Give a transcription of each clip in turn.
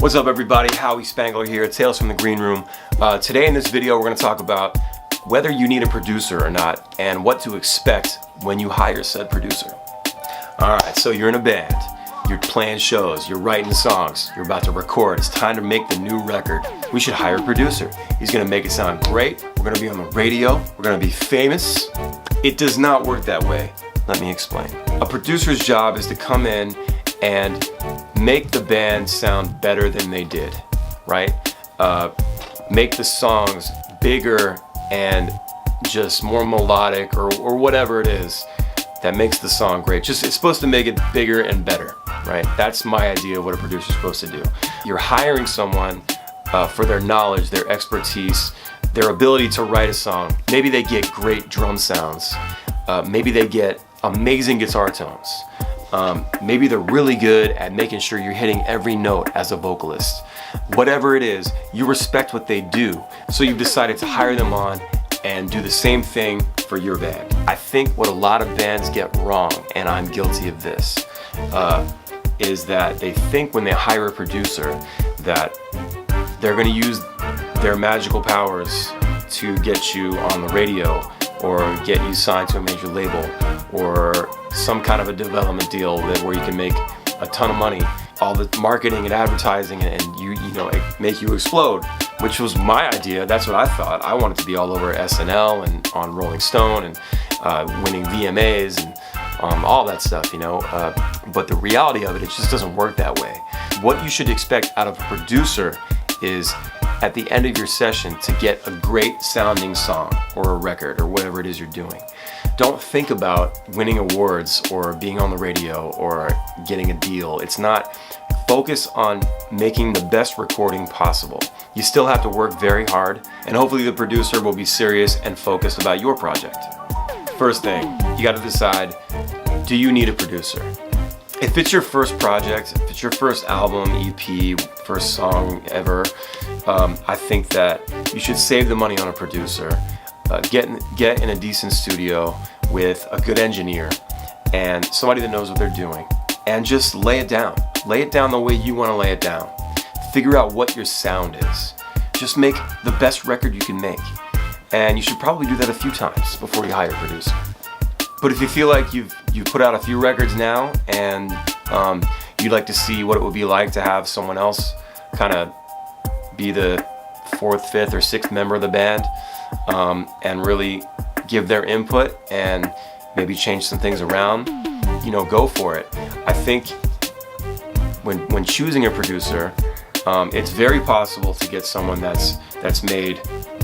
What's up everybody, Howi Spangler here, Tales from the Green Room. Today in this video we're going to talk about whether you need a producer or not and what to expect when you hire said producer. Alright, so you're in a band, you're playing shows, you're writing songs, you're about to record, it's time to make the new record. We should hire a producer. He's going to make it sound great, we're going to be on the radio, we're going to be famous. It does not work that way. Let me explain. A producer's job is to come in and make the band sound better than they did, right? Make the songs bigger and just more melodic or whatever it is that makes the song great. It's supposed to make it bigger and better, right? That's my idea of what a producer's supposed to do. You're hiring someone for their knowledge, their expertise, their ability to write a song. Maybe they get great drum sounds. Maybe they get amazing guitar tones. Maybe they're really good at making sure you're hitting every note as a vocalist. Whatever it is, you respect what they do, so you've decided to hire them on and do the same thing for your band. I think what a lot of bands get wrong, and I'm guilty of this, is that they think when they hire a producer that they're going to use their magical powers to get you on the radio or get you signed to a major label or some kind of a development deal where you can make a ton of money. All the marketing and advertising and you know, it make you explode, which was my idea. That's what I thought. I wanted to be all over SNL and on Rolling Stone and winning VMAs and all that stuff, you know. But the reality of it, it just doesn't work that way. What you should expect out of a producer is at the end of your session to get a great sounding song or a record or whatever it is you're doing. Don't think about winning awards or being on the radio or getting a deal. It's not. Focus on making the best recording possible. You still have to work very hard, and hopefully the producer will be serious and focused about your project. First thing, you got to decide, do you need a producer? If it's your first project, if it's your first album, EP, first song ever, I think that you should save the money on a producer. Get in a decent studio with a good engineer and somebody that knows what they're doing, and just lay it down. Lay it down the way you want to lay it down. Figure out what your sound is. Just make the best record you can make. And you should probably do that a few times before you hire a producer. But if you feel like you've put out a few records now and you'd like to see what it would be like to have someone else kind of be the fourth, fifth, or sixth member of the band and really give their input and maybe change some things around, you know, go for it. I think when choosing a producer, it's very possible to get someone that's made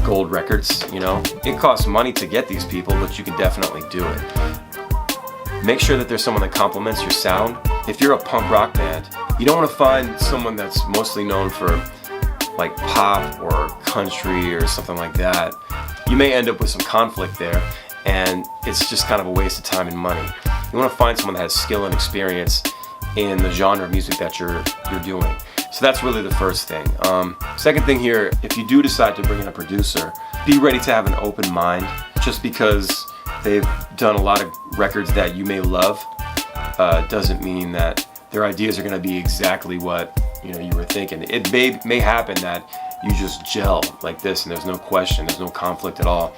gold records, you know. It costs money to get these people, but you can definitely do it. Make sure that there's someone that complements your sound. If you're a punk rock band, you don't want to find someone that's mostly known for like pop or country or something like that. You may end up with some conflict there, and it's just kind of a waste of time and money. You want to find someone that has skill and experience in the genre of music that you're doing. So that's really the first thing. Second thing here, if you do decide to bring in a producer, be ready to have an open mind. Just because they've done a lot of records that you may love doesn't mean that their ideas are going to be exactly what you were thinking. It may happen that you just gel like this and there's no question, there's no conflict at all.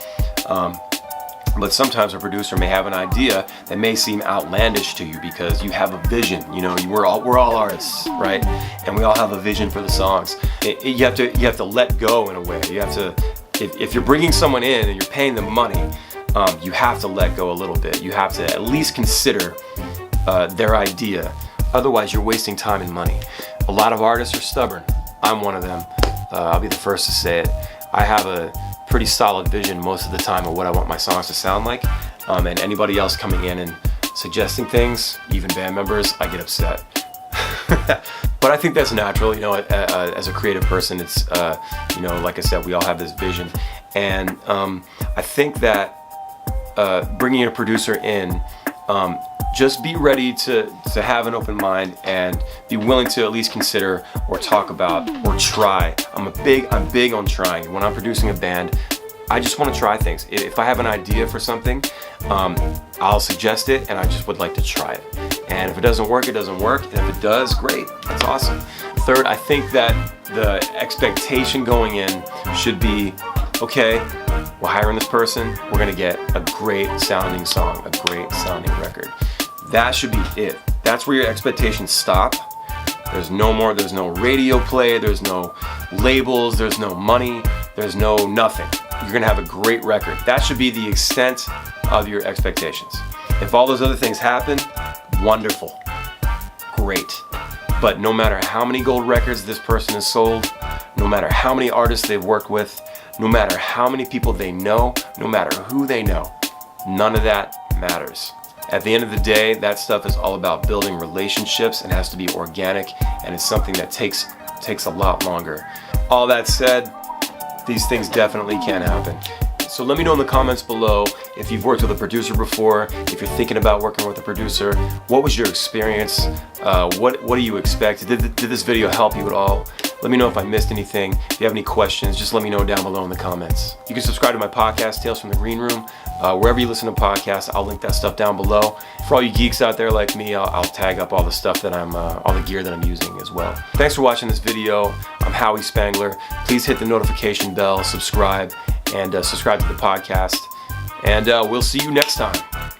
But sometimes a producer may have an idea that may seem outlandish to you because you have a vision. You know, we're all artists, right? And we all have a vision for the songs. You have to let go in a way. You have to, if you're bringing someone in and you're paying them money, you have to let go a little bit. You have to at least consider their idea. Otherwise, you're wasting time and money. A lot of artists are stubborn. I'm one of them. I'll be the first to say it. I have a pretty solid vision most of the time of what I want my songs to sound like, and anybody else coming in and suggesting things, even band members, I get upset. But I think that's natural, you know. As a creative person, it's you know, like I said, we all have this vision, and I think that bringing a producer in, just be ready to have an open mind and be willing to at least consider or talk about or try. I'm big on trying. When I'm producing a band, I just want to try things. If I have an idea for something, I'll suggest it, and I just would like to try it. And if it doesn't work, it doesn't work. And if it does, great. That's awesome. Third, I think that the expectation going in should be, okay, we're hiring this person, we're gonna get a great sounding song, a great sounding record. That should be it. That's where your expectations stop. There's no more, there's no radio play, there's no labels, there's no money, there's no nothing. You're gonna have a great record. That should be the extent of your expectations. If all those other things happen, wonderful, great. But no matter how many gold records this person has sold, no matter how many artists they've worked with, no matter how many people they know, no matter who they know, none of that matters. At the end of the day, that stuff is all about building relationships and has to be organic, and it's something that takes a lot longer. All that said, these things definitely can happen. So let me know in the comments below if you've worked with a producer before, if you're thinking about working with a producer, what was your experience? What do you expect? Did this video help you at all? Let me know if I missed anything. If you have any questions, just let me know down below in the comments. You can subscribe to my podcast, Tales from the Green Room. Wherever you listen to podcasts, I'll link that stuff down below. For all you geeks out there like me, I'll tag up all the stuff that all the gear that I'm using as well. Thanks for watching this video. I'm Howie Spangler. Please hit the notification bell, subscribe, and subscribe to the podcast. And we'll see you next time.